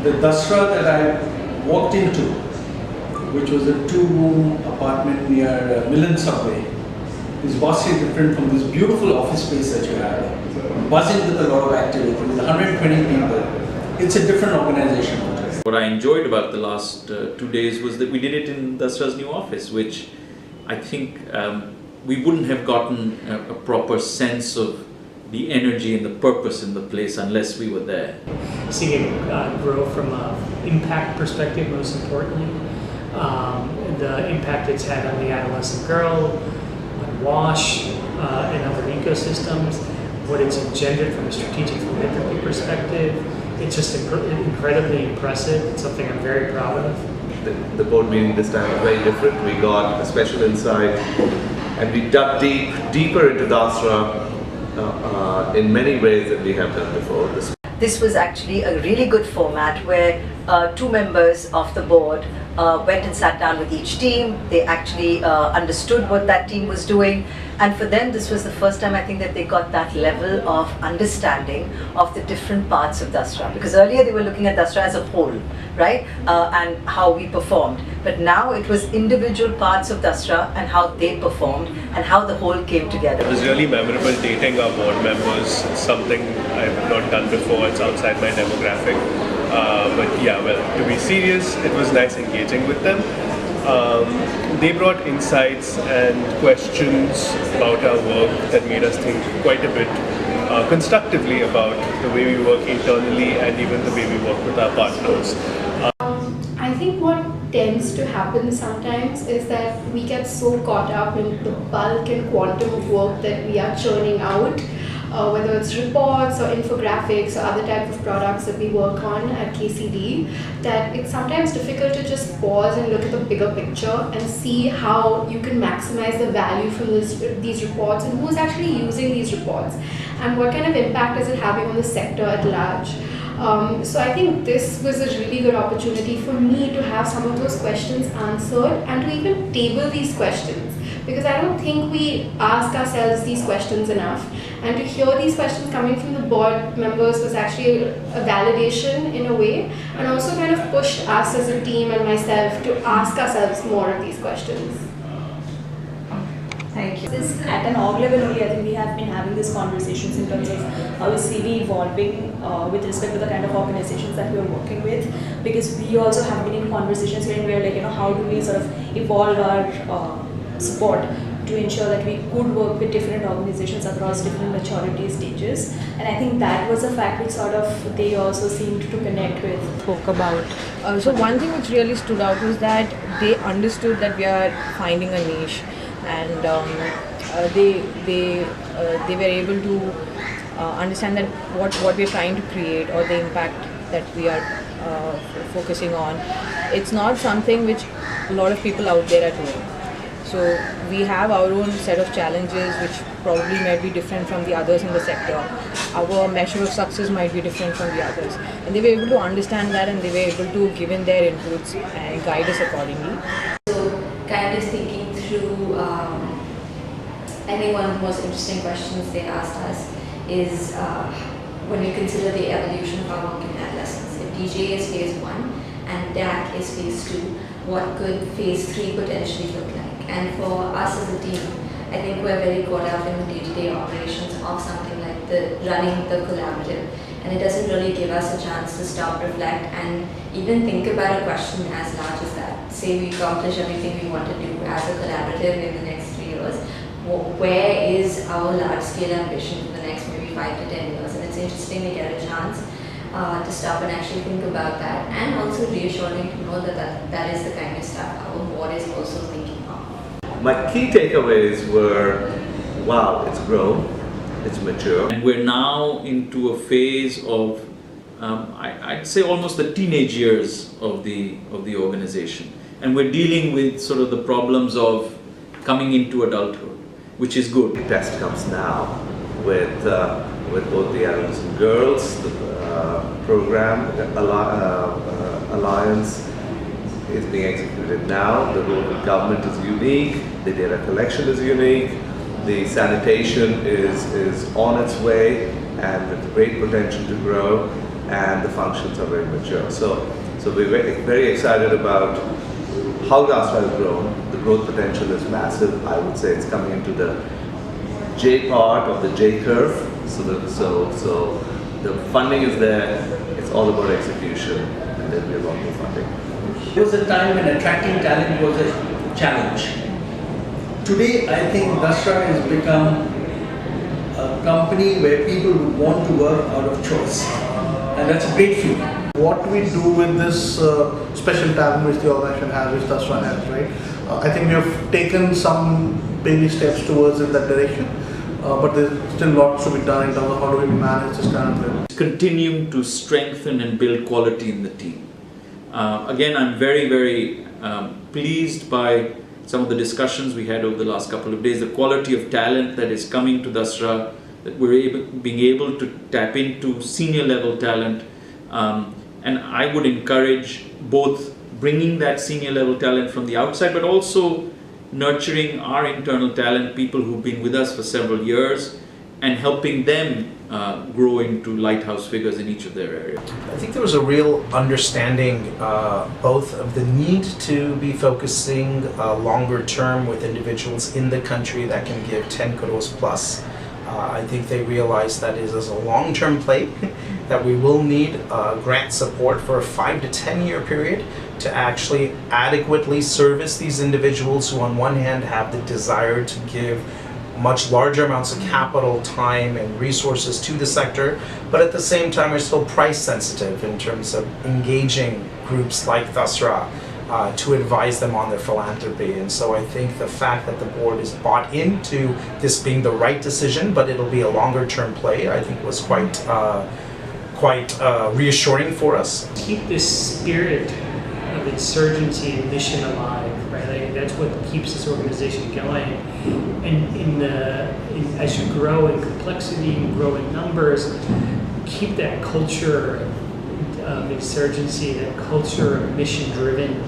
The Dasra that I walked into, which was a 2-room apartment near Milan Subway, is vastly different from this beautiful office space that you have, buzzing with a lot of activity, with 120 people. It's a different organization. What I enjoyed about the last 2 days was that we did it in Dasra's new office, which I think we wouldn't have gotten a proper sense of the energy and the purpose in the place unless we were there. Seeing it grow from an impact perspective, most importantly, the impact it's had on the adolescent girl, on WASH, and other ecosystems, what it's engendered from a strategic philanthropy perspective. It's just incredibly impressive. It's something I'm very proud of. The board meeting this time was very different. We got a special insight and we dug deeper into Dasra in many ways than we have done before. This was actually a really good format where 2 members of the board went and sat down with each team. They actually understood what that team was doing, and for them this was the first time I think that they got that level of understanding of the different parts of Dasra, because earlier they were looking at Dasra as a whole, right, and how we performed, but now it was individual parts of Dasra and how they performed and how the whole came together. It was really memorable dating our board members. It's something I've not done before. It's outside my demographic. But yeah, well, to be serious, it was nice engaging with them. They brought insights and questions about our work that made us think quite a bit constructively about the way we work internally and even the way we work with our partners. I think what tends to happen sometimes is that we get so caught up in the bulk and quantum of work that we are churning out, whether it's reports or infographics or other types of products that we work on at KCD, that it's sometimes difficult to just pause and look at the bigger picture and see how you can maximize the value from these reports and who's actually using these reports and what kind of impact is it having on the sector at large. So I think this was a really good opportunity for me to have some of those questions answered and to even table these questions, because I don't think we ask ourselves these questions enough, and to hear these questions coming from the board members was actually a validation in a way, and also kind of pushed us as a team and myself to ask ourselves more of these questions. Thank you. This at an org level only, I think we have been having these conversations in terms of how is CV evolving with respect to the kind of organizations that we are working with, because we also have been in conversations where like, how do we sort of evolve our support to ensure that we could work with different organizations across different maturity stages, and I think that was a fact which sort of they also seemed to connect with. Spoke about. So one thing which really stood out was that they understood that we are finding a niche, and they were able to understand that what we're trying to create or the impact that we are focusing on. It's not something which a lot of people out there are doing. So we have our own set of challenges which probably might be different from the others in the sector. Our measure of success might be different from the others. And they were able to understand that, and they were able to give in their inputs and guide us accordingly. So kind of thinking through, I think one of the most interesting questions they asked us is when we consider the evolution of our work in adolescence. If DJ is phase 1 and DAC is phase 2, what could phase 3 potentially look like? And for us as a team, I think we're very caught up in the day-to-day operations of something like running the collaborative, and it doesn't really give us a chance to stop, reflect, and even think about a question as large as that. Say we accomplish everything we want to do as a collaborative in the next 3 years, where is our large-scale ambition for the next maybe 5 to 10 years? And it's interesting to get a chance to stop and actually think about that, and also reassuring to know that is the kind of stuff our board is also thinking of. My key takeaways were, wow, it's grown, it's mature. And we're now into a phase of, I'd say almost the teenage years of the organization. And we're dealing with sort of the problems of coming into adulthood, which is good. The test comes now with both the adolescent girls, the program, the alliance is being executed now. The role of government is unique, the data collection is unique, the sanitation is on its way and with great potential to grow, and the functions are very mature. So we're very, very excited about how Dasra has grown. The growth potential is massive. I would say it's coming into the J part of the J curve. So the funding is there. It's all about execution, and there'll be a lot more funding. There was a time when attracting talent was a challenge. Today, I think Dasra has become a company where people would want to work out of choice, and that's a great feeling. What we do with this special talent which the organization has, which Dasra has, right? I think we have taken some baby steps towards in that direction, but there's still lots to be done in terms of how do we manage this talent. Continuing to strengthen and build quality in the team. Again, I'm very, very pleased by some of the discussions we had over the last couple of days, the quality of talent that is coming to Dasra, that we're being able to tap into senior level talent. And I would encourage both bringing that senior level talent from the outside, but also nurturing our internal talent, people who've been with us for several years, and helping them grow into lighthouse figures in each of their areas. I think there was a real understanding both of the need to be focusing longer term with individuals in the country that can give 10 crores plus. I think they realized that is a long-term play, that we will need grant support for a 5 to 10 year period to actually adequately service these individuals who on one hand have the desire to give much larger amounts of capital, time, and resources to the sector, but at the same time are still price sensitive in terms of engaging groups like Dasra to advise them on their philanthropy. And so I think the fact that the board is bought into this being the right decision, but it'll be a longer term play, I think was quite reassuring for us. Keep this spirit of insurgency and mission alive, right? Like, that's what keeps this organization going. And as you grow in complexity and grow in numbers, keep that culture of insurgency, that culture of mission driven